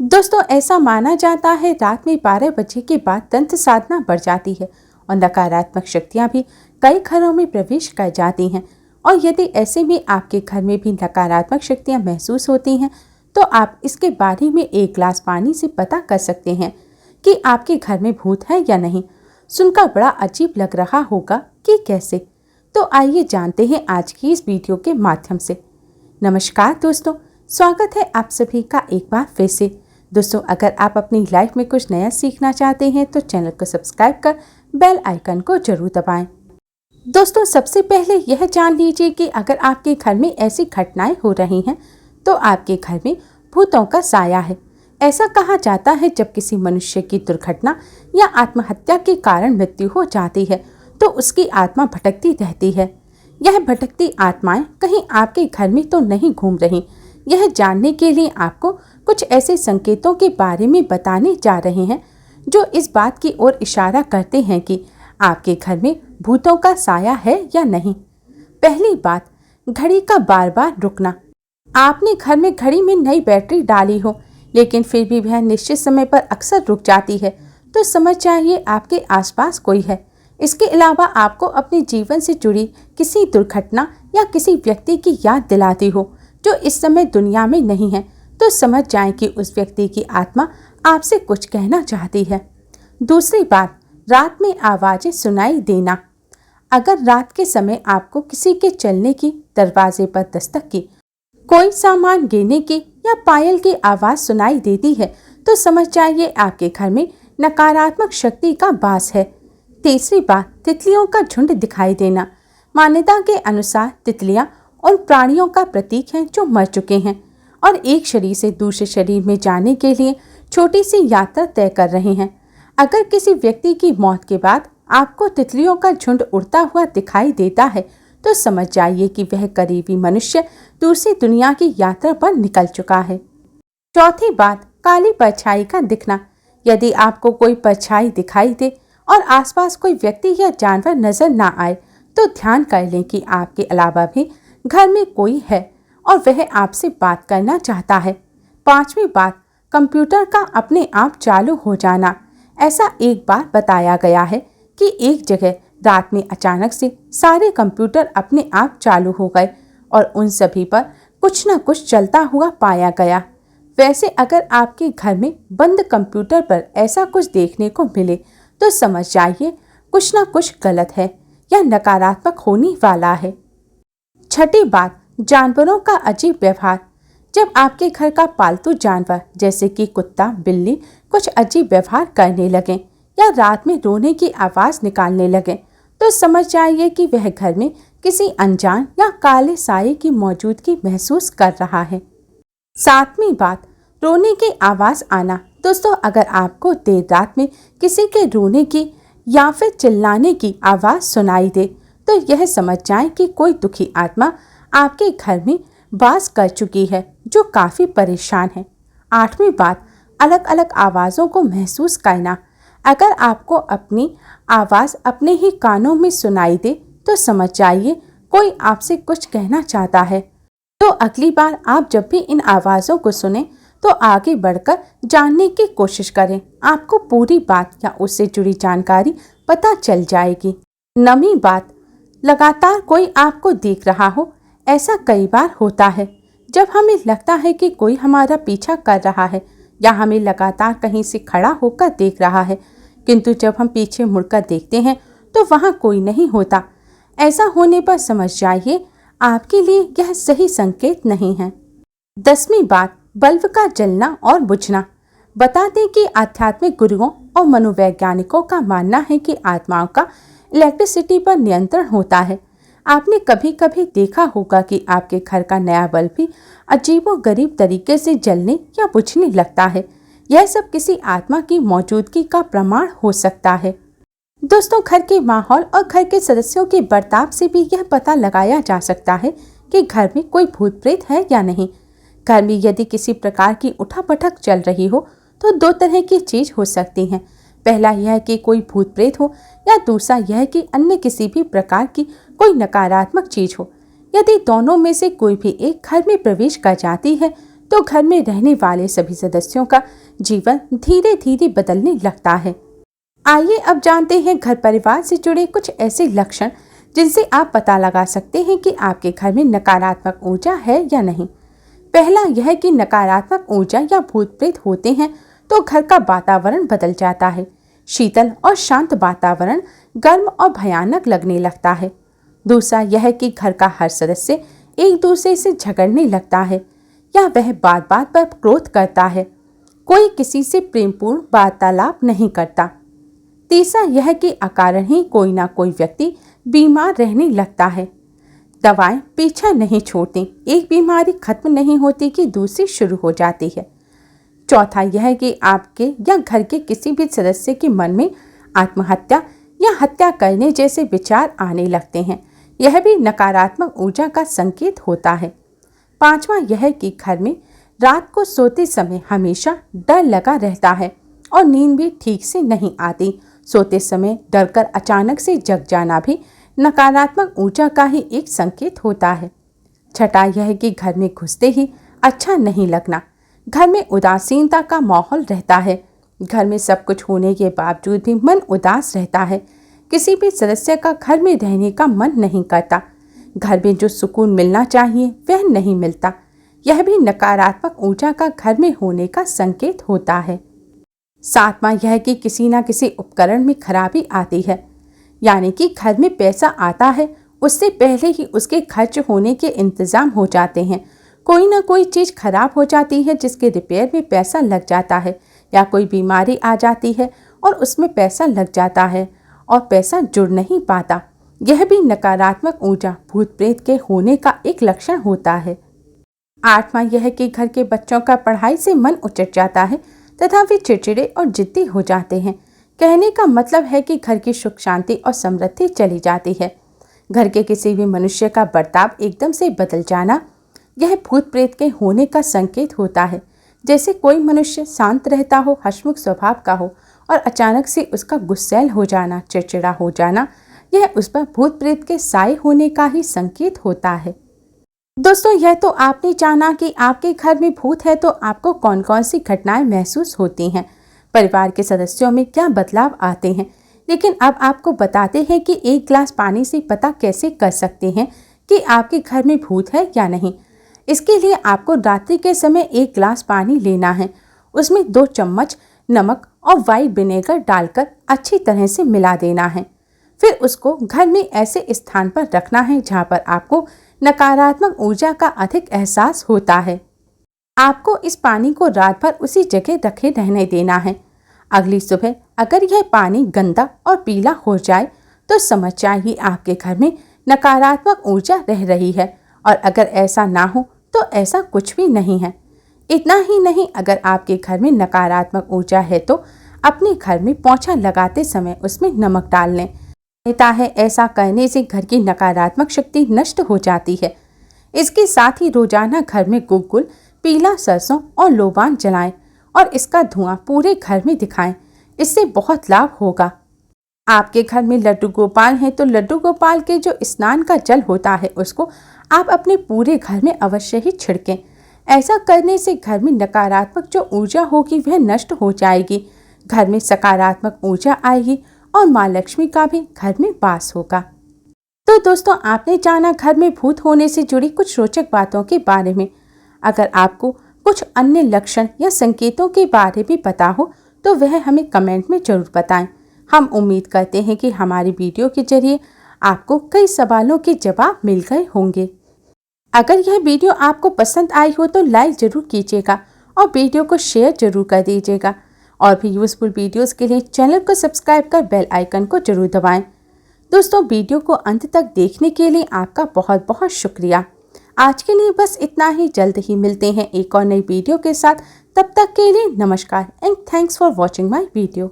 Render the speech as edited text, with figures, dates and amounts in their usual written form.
दोस्तों, ऐसा माना जाता है रात में 12 बजे के बाद तंत्र साधना बढ़ जाती है और नकारात्मक शक्तियां भी कई घरों में प्रवेश कर जाती हैं। और यदि ऐसे में आपके घर में भी नकारात्मक शक्तियां महसूस होती हैं तो आप इसके बारे में एक गिलास पानी से पता कर सकते हैं कि आपके घर में भूत है या नहीं। सुनकर बड़ा अजीब लग रहा होगा कि कैसे, तो आइए जानते हैं आज की इस वीडियो के माध्यम से। नमस्कार दोस्तों, स्वागत है आप सभी का एक बार फिर से। दोस्तों, अगर आप अपनी लाइफ में कुछ नया सीखना चाहते हैं तो चैनल को सब्सक्राइब कर बेल आइकन को जरूर दबाएं। दोस्तों, सबसे पहले यह जान लीजिए कि अगर आपके घर में ऐसी घटनाएं हो रही हैं तो आपके घर में भूतों का साया है। ऐसा कहा जाता है जब किसी मनुष्य की दुर्घटना या आत्महत्या के कारण मृत्यु हो जाती है तो उसकी आत्मा भटकती रहती है। यह भटकती आत्माएं कहीं आपके घर में तो नहीं घूम रही। यह जानने के लिए आपको कुछ ऐसे संकेतों के बारे में बताने जा रहे हैं जो इस बात की ओर इशारा करते हैं कि आपके घर में भूतों का साया है या नहीं। पहली बात, घड़ी का बार बार रुकना। आपने घर में घड़ी में नई बैटरी डाली हो लेकिन फिर भी वह निश्चित समय पर अक्सर रुक जाती है तो समझ जाइए आपके आसपास कोई है। इसके अलावा आपको अपने जीवन से जुड़ी किसी दुर्घटना या किसी व्यक्ति की याद दिलाती हो जो इस समय दुनिया में नहीं है तो समझ जाएं कि उस व्यक्ति की आत्मा आपसे कुछ कहना चाहती है। दूसरी बात, रात में आवाजें सुनाई देना। अगर रात के समय आपको किसी के चलने की, दरवाजे पर दस्तक की, कोई सामान गिरने की या पायल की आवाज सुनाई देती है तो समझ जाइए आपके घर में नकारात्मक शक्ति का वास है। तीसरी बात, तितलियों का झुंड दिखाई देना। मान्यता के अनुसार तितलियां उन प्राणियों का प्रतीक हैं जो मर चुके हैं और एक शरीर से दूसरे शरीर में जाने के लिए छोटी सी यात्रा तय कर रहे हैं। अगर किसी व्यक्ति की मौत के बाद आपको तितलियों का झुंड उड़ता हुआ दिखाई देता है तो समझ जाइए कि वह करीबी मनुष्य दूसरी दुनिया की यात्रा पर निकल चुका है। चौथी बात, काली परछाई का दिखना। यदि आपको कोई परछाई दिखाई दे और आसपास कोई व्यक्ति या जानवर नजर ना आए तो ध्यान कर लें कि आपके अलावा भी घर में कोई है और वह आपसे बात करना चाहता है। पांचवी बात, कंप्यूटर का अपने आप चालू हो जाना। ऐसा एक बार बताया गया है कि एक जगह रात में अचानक से सारे कंप्यूटर अपने आप चालू हो गए और उन सभी पर कुछ न कुछ चलता हुआ पाया गया। वैसे अगर आपके घर में बंद कंप्यूटर पर ऐसा कुछ देखने को मिले तो समझ जाइए कुछ न कुछ गलत है या नकारात्मक होने वाला है। छठी बात, जानवरों का अजीब व्यवहार। जब आपके घर का पालतू जानवर जैसे कि कुत्ता, बिल्ली कुछ अजीब व्यवहार करने लगे या रात में रोने की आवाज निकालने लगे तो समझ जाइए कि वह घर में किसी अनजान या काले साये की मौजूदगी महसूस कर रहा है। सातवीं बात, रोने की आवाज आना। दोस्तों, अगर आपको देर रात में किसी के रोने की या फिर चिल्लाने की आवाज सुनाई दे तो यह समझ जाएं कि कोई दुखी आत्मा आपके घर में वास कर चुकी है जो काफी परेशान है। आठवीं बात, अलग अलग आवाजों को महसूस करना। अगर आपको अपनी आवाज अपने ही कानों में सुनाई दे तो समझ जाइए कोई आपसे कुछ कहना चाहता है। तो अगली बार आप जब भी इन आवाजों को सुने तो आगे बढ़कर जानने की कोशिश करें। आपको पूरी बात या उससे जुड़ी जानकारी पता चल जाएगी। नवीं बात, लगातार कोई आपको देख रहा हो। ऐसा कई बार होता है जब हमें लगता है कि कोई हमारा पीछा कर रहा है या हमें लगातार कहीं से खड़ा होकर देख रहा है, किंतु जब हम पीछे मुड़कर देखते हैं तो वहाँ कोई नहीं होता। ऐसा होने पर समझ जाइए आपके लिए यह सही संकेत नहीं है। 10वीं बात, बल्ब का जलना और बुझना। बता दें कि आध्यात्मिक गुरुओं और मनोवैज्ञानिकों का मानना है कि आत्माओं का इलेक्ट्रिसिटी पर नियंत्रण होता है। आपने कभी कभी देखा होगा कि आपके घर का नया बल्ब भी अजीबोगरीब तरीके से जलने या बुझने लगता है। यह सब किसी आत्मा की मौजूदगी का प्रमाण हो सकता है। दोस्तों, घर के माहौल और घर के सदस्यों के बर्ताव से भी यह पता लगाया जा सकता है कि घर में कोई भूत प्रेत है या नहीं। घर में यदि किसी प्रकार की उठापटक चल रही हो तो दो तरह की चीज हो सकती हैं। पहला यह कि कोई भूत प्रेत हो या दूसरा यह कि अन्य किसी भी प्रकार की कोई नकारात्मक चीज हो। यदि दोनों में से कोई भी एक घर में प्रवेश कर जाती है तो घर में रहने वाले सभी सदस्यों का जीवन धीरे धीरे बदलने लगता है। आइए अब जानते हैं घर परिवार से जुड़े कुछ ऐसे लक्षण जिनसे आप पता लगा सकते हैं कि आपके घर में नकारात्मक ऊर्जा है या नहीं। पहला यह कि नकारात्मक ऊर्जा या भूत प्रेत होते हैं तो घर का वातावरण बदल जाता है। शीतल और शांत वातावरण गर्म और भयानक लगने लगता है। दूसरा यह कि घर का हर सदस्य एक दूसरे से झगड़ने लगता है या वह बात बात पर क्रोध करता है। कोई किसी से प्रेमपूर्ण वार्तालाप नहीं करता। तीसरा यह कि अकारण ही कोई ना कोई व्यक्ति बीमार रहने लगता है। दवाएं पीछा नहीं छोड़ती, एक बीमारी खत्म नहीं होती कि दूसरी शुरू हो जाती है। चौथा यह कि आपके या घर के किसी भी सदस्य के मन में आत्महत्या या हत्या करने जैसे विचार आने लगते हैं, यह भी नकारात्मक ऊर्जा का संकेत होता है। पांचवा यह कि घर में रात को सोते समय हमेशा डर लगा रहता है और नींद भी ठीक से नहीं आती। सोते समय डरकर अचानक से जग जाना भी नकारात्मक ऊर्जा का ही एक संकेत होता है। छठा यह कि घर में घुसते ही अच्छा नहीं लगना, घर में उदासीनता का माहौल रहता है। घर में सब कुछ होने के बावजूद भी मन उदास रहता है। किसी भी सदस्य का घर में रहने का मन नहीं करता। घर में जो सुकून मिलना चाहिए वह नहीं मिलता। यह भी नकारात्मक ऊर्जा का घर में होने का संकेत होता है। सातवां यह कि किसी न किसी उपकरण में खराबी आती है, यानी कि घर में पैसा आता है उससे पहले ही उसके खर्च होने के इंतजाम हो जाते हैं। कोई ना कोई चीज़ खराब हो जाती है जिसके रिपेयर में पैसा लग जाता है, या कोई बीमारी आ जाती है और उसमें पैसा लग जाता है और पैसा जुड़ नहीं पाता। यह भी नकारात्मक ऊर्जा भूत प्रेत के होने का एक लक्षण होता है। आठवां यह कि घर के बच्चों का पढ़ाई से मन उचट जाता है तथा वे चिड़चिड़े और जिद्दी हो जाते हैं। कहने का मतलब है कि घर की सुख शांति और समृद्धि चली जाती है। घर के किसी भी मनुष्य का बर्ताव एकदम से बदल जाना, यह भूत प्रेत के होने का संकेत होता है। जैसे कोई मनुष्य शांत रहता हो, हंसमुख स्वभाव का हो और अचानक से उसका गुस्सैल हो जाना, चिड़चिड़ा हो जाना, यह उस पर भूत प्रेत के साए होने का ही संकेत होता है। दोस्तों, यह तो आपने जाना कि आपके घर में भूत है तो आपको कौन कौन सी घटनाएं महसूस होती हैं, परिवार के सदस्यों में क्या बदलाव आते हैं। लेकिन अब आपको बताते हैं कि एक गिलास पानी से पता कैसे कर सकते हैं कि आपके घर में भूत है या नहीं। इसके लिए आपको रात्रि के समय एक गिलास पानी लेना है, उसमें 2 चम्मच नमक और वाइट विनेगर डालकर अच्छी तरह से मिला देना है। फिर उसको घर में ऐसे स्थान पर रखना है जहाँ पर आपको नकारात्मक ऊर्जा का अधिक एहसास होता है। आपको इस पानी को रात भर उसी जगह रखे रहने देना है। अगली सुबह अगर यह पानी गंदा और पीला हो जाए तो समझ चाहिए आपके घर में नकारात्मक ऊर्जा रह रही है, और अगर ऐसा ना हो तो ऐसा कुछ भी नहीं है। इतना ही नहीं, अगर आपके घर में नकारात्मक ऊर्जा है तो अपने घर में पोंछा लगाते समय उसमें नमक डाल लें। कहता है ऐसा करने से घर की नकारात्मक शक्ति नष्ट हो जाती है। इसके साथ ही रोजाना घर में गुग्गुल, पीला सरसों और लोबान जलाएं और इसका धुआं पूरे घर में दिखाएं। इससे बहुत लाभ होगा। आपके घर में लड्डू गोपाल हैं तो लड्डू गोपाल के जो स्नान का जल होता है उसको आप अपने पूरे घर में अवश्य ही छिड़कें। ऐसा करने से घर में नकारात्मक जो ऊर्जा होगी वह नष्ट हो जाएगी, घर में सकारात्मक ऊर्जा आएगी और माँ लक्ष्मी का भी घर में वास होगा। तो दोस्तों, आपने जाना घर में भूत होने से जुड़ी कुछ रोचक बातों के बारे में। अगर आपको कुछ अन्य लक्षण या संकेतों के बारे में पता हो तो वह हमें कमेंट में जरूर बताएं। हम उम्मीद करते हैं कि हमारी वीडियो के जरिए आपको कई सवालों के जवाब मिल गए होंगे। अगर यह वीडियो आपको पसंद आई हो तो लाइक जरूर कीजिएगा और वीडियो को शेयर जरूर कर दीजिएगा। और भी यूज़फुल वीडियोस के लिए चैनल को सब्सक्राइब कर बेल आइकन को जरूर दबाएं। दोस्तों, वीडियो को अंत तक देखने के लिए आपका बहुत बहुत शुक्रिया। आज के लिए बस इतना ही। जल्द ही मिलते हैं एक और नई वीडियो के साथ। तब तक के लिए नमस्कार and thanks for watching my video.